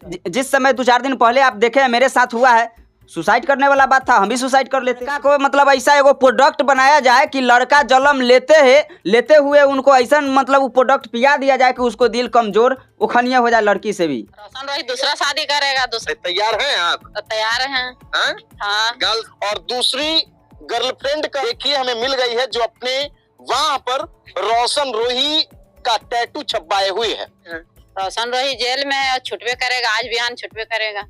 जिस समय 2-4 दिन पहले आप देखे मेरे साथ हुआ है, सुसाइड करने वाला बात था, हम भी सुसाइड कर लेते। क्या कोई मतलब ऐसा एगो प्रोडक्ट बनाया जाए कि लड़का जन्म लेते हुए उनको ऐसा मतलब वो प्रोडक्ट पिया दिया जाए कि उसको दिल कमजोर उखनिया हो जाए लड़की से भी। रोशन रोही दूसरा शादी करेगा, दूसरे तैयार हैं आप? तो तैयार हैं। हाँ। गर्ल और दूसरी गर्लफ्रेंड का देखिए हमें मिल गई है जो अपने वहाँ पर रोशन रोही का टैटू छपवाए हुए है। रोशन रोही जेल में है, छुटवे करेगा, आज बिहान छुटवे करेगा।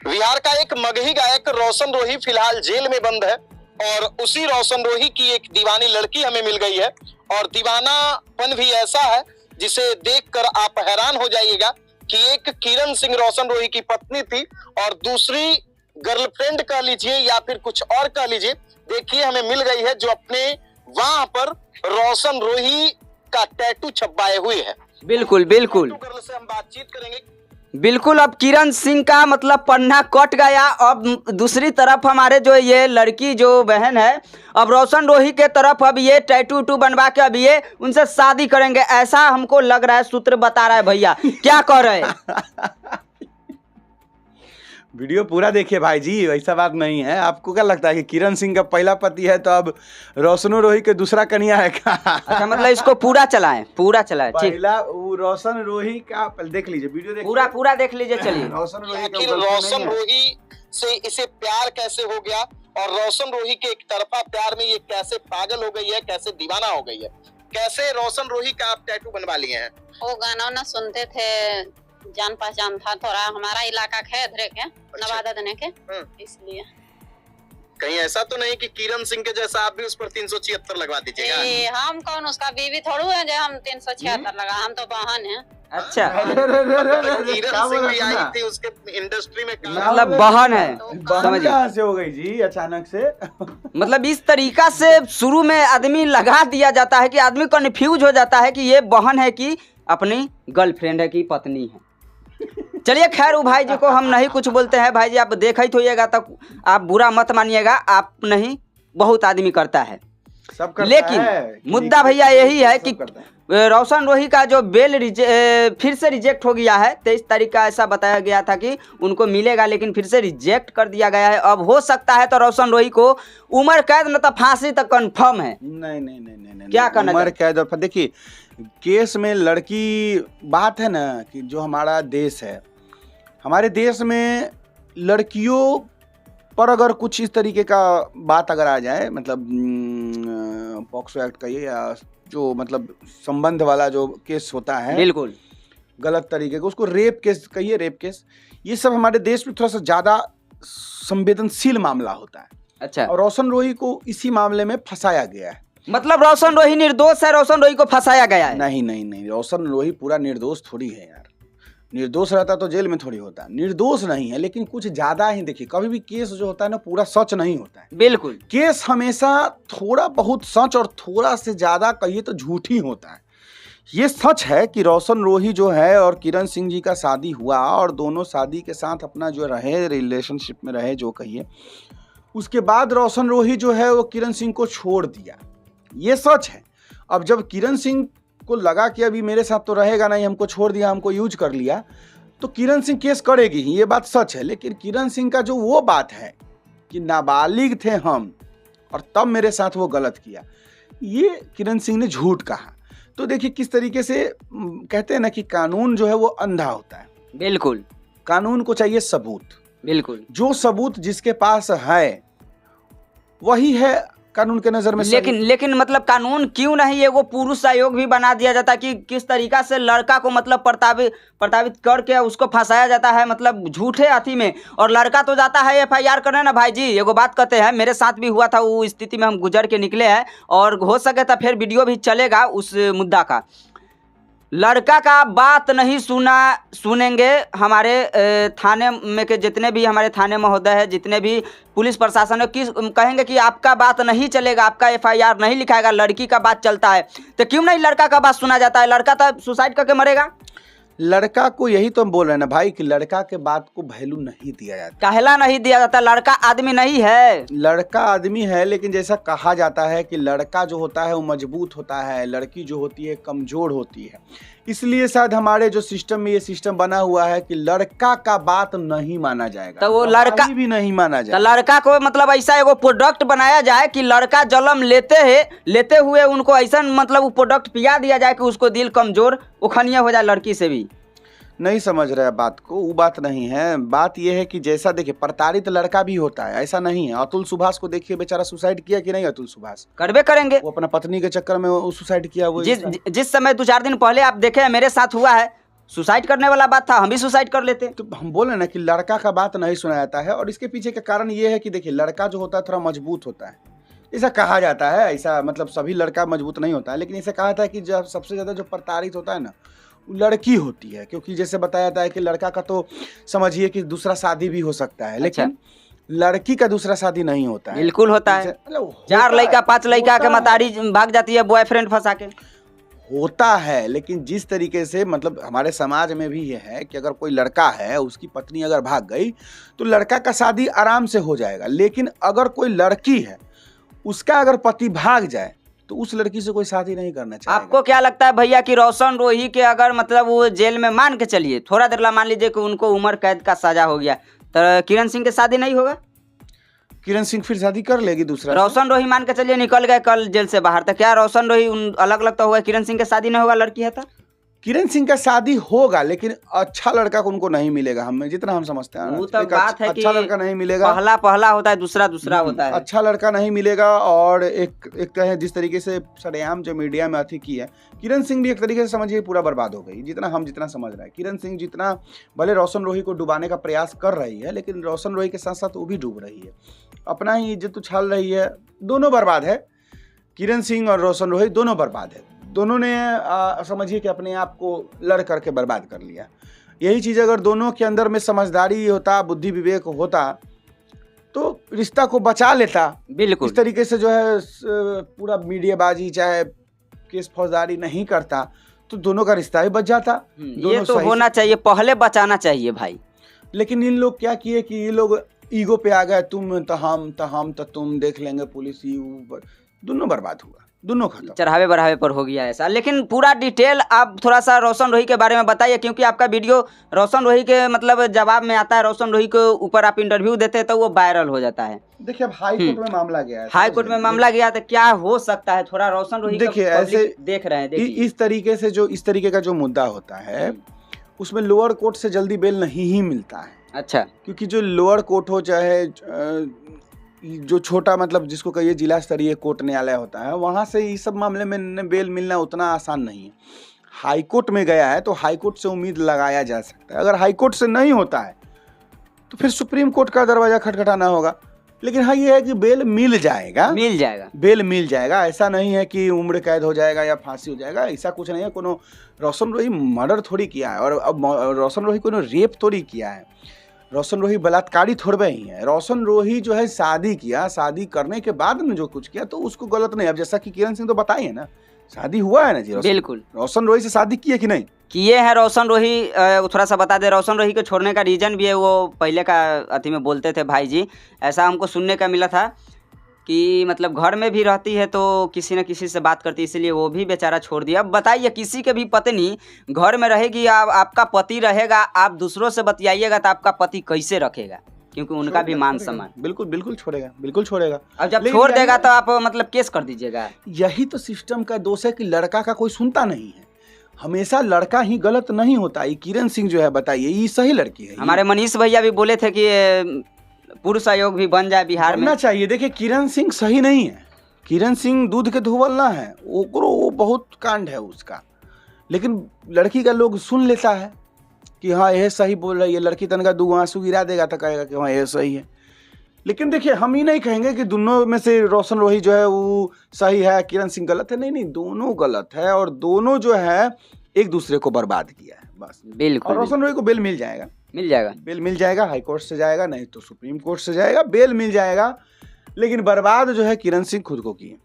बिहार का एक मगही गायक रोशन रोही फिलहाल जेल में बंद है और उसी रोशन रोही की एक दीवानी लड़की हमें मिल गई है और दीवानापन भी ऐसा है जिसे देखकर आप हैरान हो जाइएगा कि एक किरण सिंह रोशन रोही की पत्नी थी और दूसरी गर्लफ्रेंड कह लीजिए या फिर कुछ और कह लीजिए, देखिए हमें मिल गई है जो अपने वहाँ पर रोशन रोही का टैटू छपवाए हुए है। बिल्कुल बिल्कुल गर्ल से हम बातचीत करेंगे। बिल्कुल। अब किरण सिंह का मतलब पन्ना कट गया। अब दूसरी तरफ हमारे जो ये लड़की जो बहन है, अब रोशन रोही के तरफ अब ये टैटू टू बनवा के अब ये उनसे शादी करेंगे, ऐसा हमको लग रहा है, सूत्र बता रहा है। भैया क्या कह रहे हैं? वीडियो पूरा देखिए भाई जी, ऐसा बात नहीं है। आपको क्या लगता है कि किरण सिंह का पहला पति है तो अब रोशनो रोही के दूसरा कन्या है क्या? अच्छा, मतलब इसको पूरा चलाएं ठीक। पहला वो रोशन रोही का देख लीजिए, वीडियो देखिए, पूरा देख लीजिए। चलिए, रोशन रोही से इसे प्यार कैसे हो गया और रोशन रोही के एक तरफा प्यार में ये कैसे पागल हो गई है, कैसे दीवाना हो गई है, कैसे रोशन रोही का आप टैटू बनवा लिए हैं? वो गाना ना सुनते थे, जान पहचान था थोड़ा, हमारा इलाका है इधर के नवादा देने के, इसलिए। कहीं ऐसा तो नहीं कि किरण सिंह के जैसा आप भी उस पर 376 लगवा दीजिएगा? हम कौन उसका बीवी थोड़ू है जो हम 376 लगा, हम तो बहन है। अच्छा, किरण सिंह भी आई थी उसके इंडस्ट्री में, मतलब बहन है। समझ कहाँ से हो गई जी अचानक से? मतलब इस तरीका से शुरू में आदमी लगा दिया जाता है कि आदमी कंफ्यूज हो जाता है कि ये बहन है कि अपनी गर्लफ्रेंड है कि पत्नी है। चलिए खैर, वो भाई जी को हम नहीं कुछ बोलते हैं। भाई जी आप देख ही होइएगा, तक आप बुरा मत मानिएगा, आप नहीं, बहुत आदमी करता है, सब करता लेकिन है। मुद्दा भैया यही है कि रोशन रोही का जो बेल फिर से रिजेक्ट हो गया है। 23 तारीख का ऐसा बताया गया था कि उनको मिलेगा, लेकिन फिर से रिजेक्ट कर दिया गया है। अब हो सकता है तो रोशन रोही को उम्र कैद न तो फांसी तक कंफर्म है। नहीं, क्या करना? उम्र कैद और देखिए केस में लड़की, बात है ना कि जो हमारा देश है, हमारे देश में लड़कियों पर अगर कुछ इस तरीके का बात अगर आ जाए, मतलब पॉक्सो एक्ट कहिए या जो मतलब संबंध वाला जो केस होता है, बिल्कुल गलत तरीके का, उसको रेप केस कहिए, रेप केस, ये सब हमारे देश में थोड़ा सा ज़्यादा संवेदनशील मामला होता है। अच्छा, और रोशन रोही को इसी मामले में फंसाया गया है। मतलब रोशन रोही निर्दोष है, रोशन रोही को फंसाया गया है? नहीं, रोशन रोही पूरा निर्दोष थोड़ी है यार। निर्दोष रहता तो जेल में थोड़ी होता। निर्दोष नहीं है, लेकिन कुछ ज्यादा ही, देखिए कभी भी केस जो होता है ना पूरा सच नहीं होता है। बिल्कुल, केस हमेशा थोड़ा बहुत सच और थोड़ा से ज्यादा कहिए तो झूठ ही होता है। ये सच है कि रोशन रोही जो है और किरण सिंह जी का शादी हुआ और दोनों शादी के साथ अपना जो रहे, रिलेशनशिप में रहे जो कहिए, उसके बाद रोशन रोही जो है वो किरण सिंह को छोड़ दिया, ये सच है। अब जब किरण सिंह को लगा कि अभी मेरे साथ तो रहेगा नहीं, हमको छोड़ दिया, हमको यूज कर लिया, तो किरण सिंह केस करेगी ही, ये बात सच है। लेकिन किरण सिंह का जो वो बात है कि नाबालिग थे हम और तब मेरे साथ वो गलत किया, ये किरण सिंह ने झूठ कहा। तो देखिए किस तरीके से कहते हैं ना कि कानून जो है वो अंधा होता है। बिल्कुल, कानून को चाहिए सबूत। बिल्कुल, जो सबूत जिसके पास है वही है कानून के नजर में। लेकिन मतलब कानून क्यों नहीं एगो पुरुष आयोग भी बना दिया जाता कि किस तरीका से लड़का को मतलब प्रताड़ित करके उसको फंसाया जाता है, मतलब झूठे अथी में, और लड़का तो जाता है FIR करने ना। भाई जी एगो बात कहते हैं, मेरे साथ भी हुआ था, वो स्थिति में हम गुजर के निकले हैं, और हो सके तो फिर वीडियो भी चलेगा उस मुद्दा का। लड़का का बात नहीं सुनेंगे हमारे थाने में के जितने भी हमारे थाने महोदय है, जितने भी पुलिस प्रशासन है, किस कहेंगे कि आपका बात नहीं चलेगा, आपका FIR नहीं लिखाएगा, लड़की का बात चलता है। तो क्यों नहीं लड़का का बात सुना जाता है? लड़का तो सुसाइड करके मरेगा। लड़का को यही तो हम बोल रहे हैं ना भाई कि लड़का के बात को वैल्यू नहीं दिया जाता। काहेला नहीं दिया जाता? लड़का आदमी नहीं है। लड़का आदमी है, लेकिन जैसा कहा जाता है कि लड़का जो होता है वो मजबूत होता है, लड़की जो होती है कमजोर होती है। इसलिए शायद हमारे जो सिस्टम में ये सिस्टम बना हुआ है कि लड़का का बात नहीं माना जाएगा, तो वो लड़का भी नहीं माना तो जाएगा। लड़का को मतलब ऐसा एगो प्रोडक्ट बनाया जाए कि लड़का जन्म लेते हुए उनको ऐसा मतलब वो प्रोडक्ट पिया दिया जाए कि उसको दिल कमजोर उखनिया हो जाए लड़की से भी। नहीं समझ रहे बात को, वो बात नहीं है। बात यह है कि जैसा देखिए प्रताड़ित लड़का भी होता है, ऐसा नहीं है। अतुल सुभाष को देखिए, बेचारा सुसाइड किया कि नहीं? अतुल सुभाष करबे करेंगे, वो अपना पत्नी के चक्कर में वो सुसाइड किया। वो जिस समय 2-4 दिन पहले आप देखे मेरे साथ हुआ है, सुसाइड करने वाला बात था, हम भी सुसाइड कर लेते। तो हम बोले ना कि लड़का का बात नहीं सुना जाता है, और इसके पीछे का कारण ये है कि देखिए लड़का जो होता है थोड़ा मजबूत होता है, ऐसा कहा जाता है। ऐसा मतलब सभी लड़का मजबूत नहीं होता है, लेकिन ऐसा कहा जाता है कि जब सबसे ज्यादा जो प्रताड़ित होता है ना वो लड़की होती है, क्योंकि जैसे बताया जाता है कि लड़का का तो समझिए कि दूसरा शादी भी हो सकता है, लेकिन लड़की का दूसरा शादी नहीं होता है। बिल्कुल होता है। 4 लड़का 5 लड़का के मतारी भाग जाती है बॉयफ्रेंड फंसा के। होता है, लेकिन जिस तरीके से मतलब हमारे समाज में भी ये है कि अगर कोई लड़का है उसकी पत्नी अगर भाग गई तो लड़का का शादी आराम से हो जाएगा, लेकिन अगर कोई लड़की है उसका अगर पति भाग जाए तो उस लड़की से कोई शादी नहीं करना चाहिए। आपको क्या लगता है भैया कि रोशन रोही के अगर मतलब वो जेल में मान के चलिए थोड़ा देर ला मान लीजिए कि उनको उम्र कैद का सजा हो गया, तो किरण सिंह के शादी नहीं होगा? किरण सिंह फिर शादी कर लेगी दूसरा। रोशन रोही मान के चलिए निकल गए कल जेल से बाहर, तो क्या रोशन रोही अलग अलग तो होगा, किरण सिंह के शादी नहीं होगा? लड़की है तो किरण सिंह का शादी होगा, लेकिन अच्छा लड़का उनको नहीं मिलेगा। हमें जितना हम समझते हैं वो तो बात है कि अच्छा लड़का नहीं मिलेगा। पहला होता है, दूसरा होता है। अच्छा लड़का नहीं मिलेगा। और एक कहे जिस तरीके से सरेआम जो मीडिया में अथी की है, किरण सिंह भी एक तरीके से समझिए पूरा बर्बाद हो गई। जितना समझ रहा है किरण सिंह, जितना भले रोशन रोही को डुबाने का प्रयास कर रही है, लेकिन रोशन रोही के साथ साथ वो भी डूब रही है, अपना ही इज्जत उछाल रही है। दोनों बर्बाद है, किरण सिंह और रोशन रोही दोनों बर्बाद है। दोनों ने समझिए कि अपने आप को लड़ करके बर्बाद कर लिया। यही चीज़ अगर दोनों के अंदर में समझदारी होता, बुद्धि विवेक होता, तो रिश्ता को बचा लेता। बिल्कुल। इस तरीके से जो है पूरा मीडियाबाजी चाहे केस फौजदारी नहीं करता तो दोनों का रिश्ता ही बच जाता। ये तो होना चाहिए, पहले बचाना चाहिए भाई। लेकिन इन लोग क्या किए कि ये लोग ईगो पे आ गए, तुम तो हम तो तुम, देख लेंगे पुलिस, दोनों बर्बाद हुआ, दोनों खत्म, चढ़ावे बढ़ावे पर हो गया ऐसा। लेकिन पूरा डिटेल आप थोड़ा सा रोशन रोही के बारे में बताइए, क्योंकि आपका वीडियो रोशन रोही के मतलब जवाब में आता है, रोशन रोही के ऊपर आप इंटरव्यू देते हैं तो वो वायरल हो जाता है। देखिए अब हाई कोर्ट में मामला गया है, हाई कोर्ट में मामला गया तो क्या हो सकता है, थोड़ा रोशन रोही देखिए ऐसे देख रहे हैं। देखिए इस तरीके का जो मुद्दा होता है उसमें लोअर कोर्ट से जल्दी बेल नहीं ही मिलता है। अच्छा, क्योंकि जो लोअर कोर्ट हो चाहे जो छोटा मतलब जिसको कहिए जिला स्तरीय कोर्ट न्यायालय होता है, वहाँ से इस सब मामले में बेल मिलना उतना आसान नहीं है। हाई कोर्ट में गया है तो हाई कोर्ट से उम्मीद लगाया जा सकता है। अगर हाई कोर्ट से नहीं होता है तो फिर सुप्रीम कोर्ट का दरवाजा खटखटाना होगा। लेकिन हाँ ये है कि बेल मिल जाएगा, बेल मिल जाएगा। ऐसा नहीं है कि उम्र कैद हो जाएगा या फांसी हो जाएगा, ऐसा कुछ नहीं है। कोनो रोशन रोही मर्डर थोड़ी किया है, और अब रोशन रोही कोनो रेप थोड़ी किया है, रोशन रोही बलात्कारी थोड़े ही है। रोशन रोही जो है शादी किया, शादी करने के बाद में जो कुछ किया तो उसको गलत नहीं। अब जैसा कि किरण सिंह तो बताई है ना, शादी हुआ है ना जी। बिल्कुल, रोशन रोही से शादी किए कि नहीं किए हैं रोशन रोही। थोड़ा सा बता दे, रोशन रोही को छोड़ने का रीजन भी है, वो पहले का अति में बोलते थे भाई जी, ऐसा हमको सुनने का मिला था कि मतलब घर में भी रहती है तो किसी न किसी से बात करती है, इसलिए वो भी बेचारा छोड़ दिया। अब बताइए, किसी के भी पत्नी घर में रहेगी, आपका पति रहेगा, आप दूसरों से बतियाइएगा तो आपका पति कैसे रखेगा, क्योंकि उनका भी मान सम्मान। बिल्कुल छोड़ेगा। अब जब छोड़ देगा तो आप मतलब केस कर दीजिएगा। यही तो सिस्टम का दोष है कि लड़का का कोई सुनता नहीं है। हमेशा लड़का ही गलत नहीं होता। ये किरण सिंह जो है बताइए, ये सही लड़की है। हमारे मनीष भैया भी बोले थे कि पुरुष आयोग भी बन जाए बिहार में, बनना चाहिए। देखिए किरण सिंह सही नहीं है, किरण सिंह दूध के धुवल ना है, वो बहुत कांड है उसका। लेकिन लड़की का लोग सुन लेता है कि हाँ यह सही बोल रही है। लड़की तनका 2 आंसू गिरा देगा तो कहेगा कि हाँ यह सही है। लेकिन देखिए हम ही नहीं कहेंगे कि दोनों में से रोशन रोही जो है वो सही है, किरण सिंह गलत है। नहीं, दोनों गलत है, और दोनों जो है एक दूसरे को बर्बाद किया है बस। बिल्कुल। और रोशन रोही को बेल मिल जाएगा, बेल मिल जाएगा। हाई कोर्ट से जाएगा, नहीं तो सुप्रीम कोर्ट से जाएगा, बेल मिल जाएगा। लेकिन बर्बाद जो है किरण सिंह खुद को किए।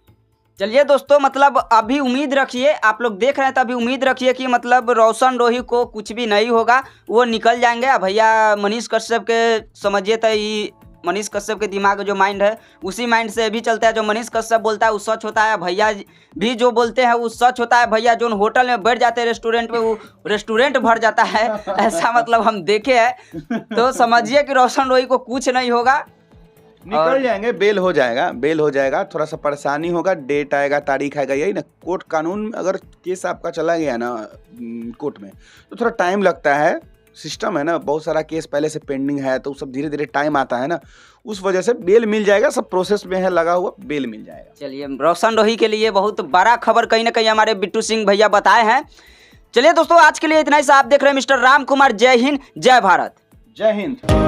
चलिए दोस्तों, मतलब अभी उम्मीद रखिए, आप लोग देख रहे हैं तो अभी उम्मीद रखिए कि मतलब रोशन रोही को कुछ भी नहीं होगा, वो निकल जाएंगे। भैया मनीष कश्यप के समझिए तो ये मनीष कश्यप के दिमाग जो माइंड है उसी माइंड से भी चलता है। जो मनीष कश्यप बोलता है वो सच होता है, भैया भी जो बोलते हैं वो सच होता है। भैया जो होटल में बैठ जाते हैं रेस्टोरेंट में वो रेस्टोरेंट भर जाता है, ऐसा मतलब हम देखे हैं। तो समझिए कि रोशन रोही को कुछ नहीं होगा, निकल जाएंगे, बेल हो जाएगा, बेल हो जाएगा। थोड़ा सा परेशानी होगा, डेट आएगा, तारीख आएगा, यही ना कोर्ट कानून। अगर केस आपका चला गया ना कोर्ट में तो थोड़ा टाइम लगता है, सिस्टम है ना, बहुत सारा केस पहले से पेंडिंग है तो सब धीरे धीरे टाइम आता है ना, उस वजह से बेल मिल जाएगा, सब प्रोसेस में है लगा हुआ, बेल मिल जाएगा। चलिए, रोशन रोही के लिए बहुत बड़ा खबर कहीं ना कहीं हमारे बिट्टू सिंह भैया बताए हैं। चलिए दोस्तों, आज के लिए इतना ही। आप देख रहे हैं मिस्टर राम कुमार। जय हिंद, जय भारत, जय हिंद।